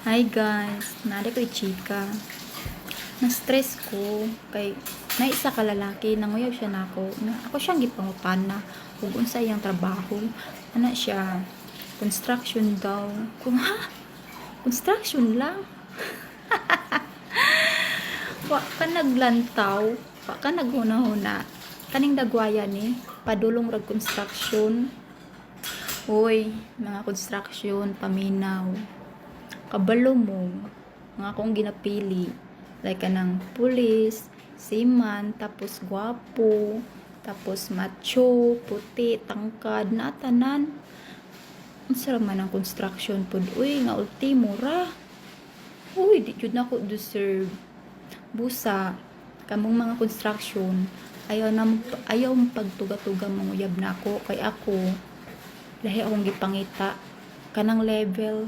Hi guys, nari ko'y chika. Na-stress ko kay naisa ka lalaki, nanguyaw siya nako. Ako siyang gipangutana kung unsa iyang trabaho. Ana siya, construction daw. Kung ha? Construction lang? Wa ka naglantaw, wa ka naghuna-huna. Kaning dagwaya ni, padulong rag construction. Hoy, mga construction, paminaw. Kabalo mo, mga akong ginapili. Like kanang pulis, seaman, tapos gwapo, tapos macho, puti, tangkad, natanan. Ang sarap man ang construction pod. Uy, nga ultimo ra. Uy, di jud na ko deserve. Busa, kamong mga construction, ayaw mo pagtuga-tuga manguyab na ako. Kay ako, lahi akong gipangita. Kanang level,